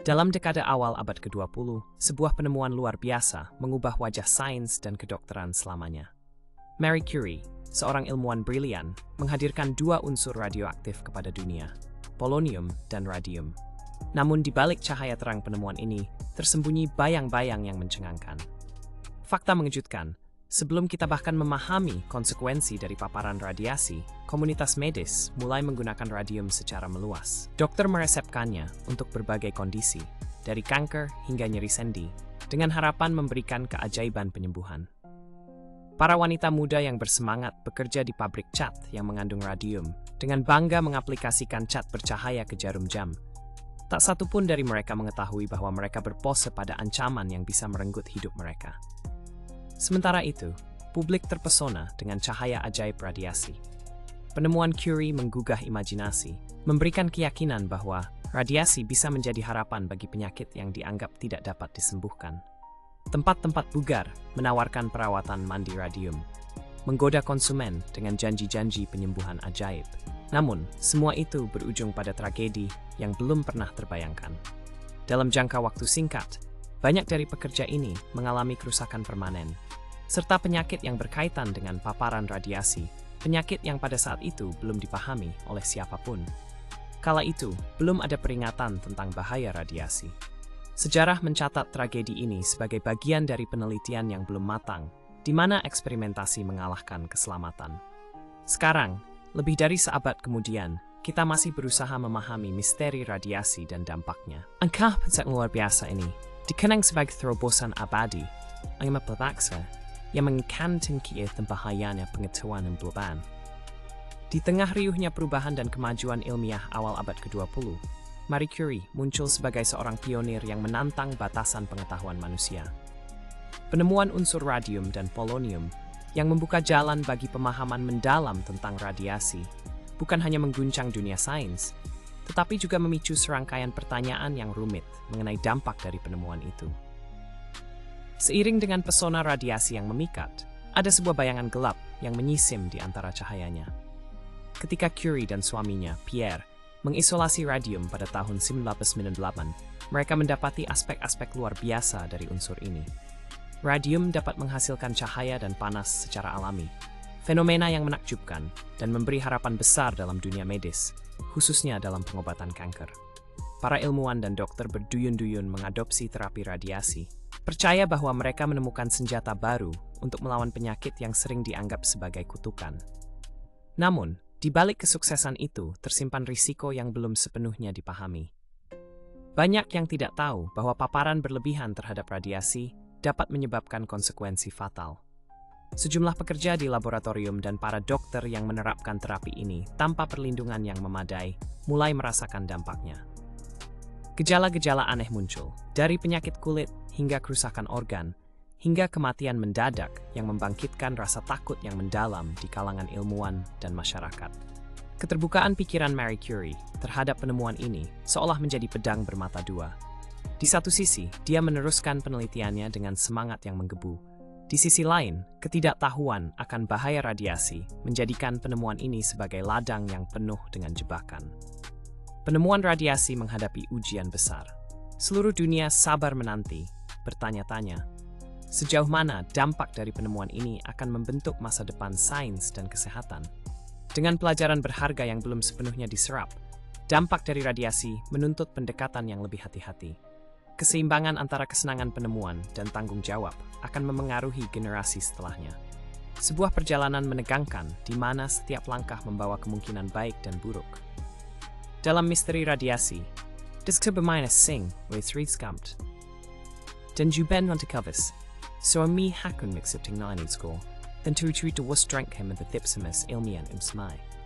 Dalam dekade awal abad ke-20, sebuah penemuan luar biasa mengubah wajah sains dan kedokteran selamanya. Marie Curie, seorang ilmuwan brilian, menghadirkan dua unsur radioaktif kepada dunia, polonium dan radium. Namun di balik cahaya terang penemuan ini, tersembunyi bayang-bayang yang mencengangkan. Fakta mengejutkan, sebelum kita bahkan memahami konsekuensi dari paparan radiasi, komunitas medis mulai menggunakan radium secara meluas. Dokter meresepkannya untuk berbagai kondisi, dari kanker hingga nyeri sendi, dengan harapan memberikan keajaiban penyembuhan. Para wanita muda yang bersemangat bekerja di pabrik cat yang mengandung radium, dengan bangga mengaplikasikan cat bercahaya ke jarum jam. Tak satu pun dari mereka mengetahui bahwa mereka berpose pada ancaman yang bisa merenggut hidup mereka. Sementara itu, publik terpesona dengan cahaya ajaib radiasi. Penemuan Curie menggugah imajinasi, memberikan keyakinan bahwa radiasi bisa menjadi harapan bagi penyakit yang dianggap tidak dapat disembuhkan. Tempat-tempat bugar menawarkan perawatan mandi radium, menggoda konsumen dengan janji-janji penyembuhan ajaib. Namun, semua itu berujung pada tragedi yang belum pernah terbayangkan. Dalam jangka waktu singkat, banyak dari pekerja ini mengalami kerusakan permanen, serta penyakit yang berkaitan dengan paparan radiasi, penyakit yang pada saat itu belum dipahami oleh siapapun. Kala itu, belum ada peringatan tentang bahaya radiasi. Sejarah mencatat tragedi ini sebagai bagian dari penelitian yang belum matang, di mana eksperimentasi mengalahkan keselamatan. Sekarang, lebih dari seabad kemudian, kita masih berusaha memahami misteri radiasi dan dampaknya. Angka pencetak luar biasa ini dikenang sebagai terobosan abadi yang mempelaksa yang menginginkan tinggi bahayanya pengetahuan yang global. Di tengah riuhnya perubahan dan kemajuan ilmiah awal abad ke-20, Marie Curie muncul sebagai seorang pionir yang menantang batasan pengetahuan manusia. Penemuan unsur radium dan polonium yang membuka jalan bagi pemahaman mendalam tentang radiasi, bukan hanya mengguncang dunia sains, tetapi juga memicu serangkaian pertanyaan yang rumit mengenai dampak dari penemuan itu. Seiring dengan pesona radiasi yang memikat, ada sebuah bayangan gelap yang menyisim di antara cahayanya. Ketika Curie dan suaminya, Pierre, mengisolasi radium pada tahun 1998, mereka mendapati aspek-aspek luar biasa dari unsur ini. Radium dapat menghasilkan cahaya dan panas secara alami, fenomena yang menakjubkan dan memberi harapan besar dalam dunia medis, khususnya dalam pengobatan kanker. Para ilmuwan dan dokter berduyun-duyun mengadopsi terapi radiasi, percaya bahwa mereka menemukan senjata baru untuk melawan penyakit yang sering dianggap sebagai kutukan. Namun, di balik kesuksesan itu tersimpan risiko yang belum sepenuhnya dipahami. Banyak yang tidak tahu bahwa paparan berlebihan terhadap radiasi dapat menyebabkan konsekuensi fatal. Sejumlah pekerja di laboratorium dan para dokter yang menerapkan terapi ini tanpa perlindungan yang memadai mulai merasakan dampaknya. Gejala-gejala aneh muncul, dari penyakit kulit hingga kerusakan organ, hingga kematian mendadak yang membangkitkan rasa takut yang mendalam di kalangan ilmuwan dan masyarakat. Keterbukaan pikiran Marie Curie terhadap penemuan ini seolah menjadi pedang bermata dua. Di satu sisi, dia meneruskan penelitiannya dengan semangat yang menggebu. Di sisi lain, ketidaktahuan akan bahaya radiasi menjadikan penemuan ini sebagai ladang yang penuh dengan jebakan. Penemuan radiasi menghadapi ujian besar. Seluruh dunia sabar menanti, bertanya-tanya, sejauh mana dampak dari penemuan ini akan membentuk masa depan sains dan kesehatan. Dengan pelajaran berharga yang belum sepenuhnya diserap, dampak dari radiasi menuntut pendekatan yang lebih hati-hati. Keseimbangan antara kesenangan penemuan dan tanggung jawab akan memengaruhi generasi setelahnya. Sebuah perjalanan menegangkan di mana setiap langkah membawa kemungkinan baik dan buruk. Dalam misteri radiasi, det ska bermain sing with redskamt. Den juben want to covers, så mi hakun mixup ting nine school, then to retreat to was drank him at the thipsimus ilmian smai.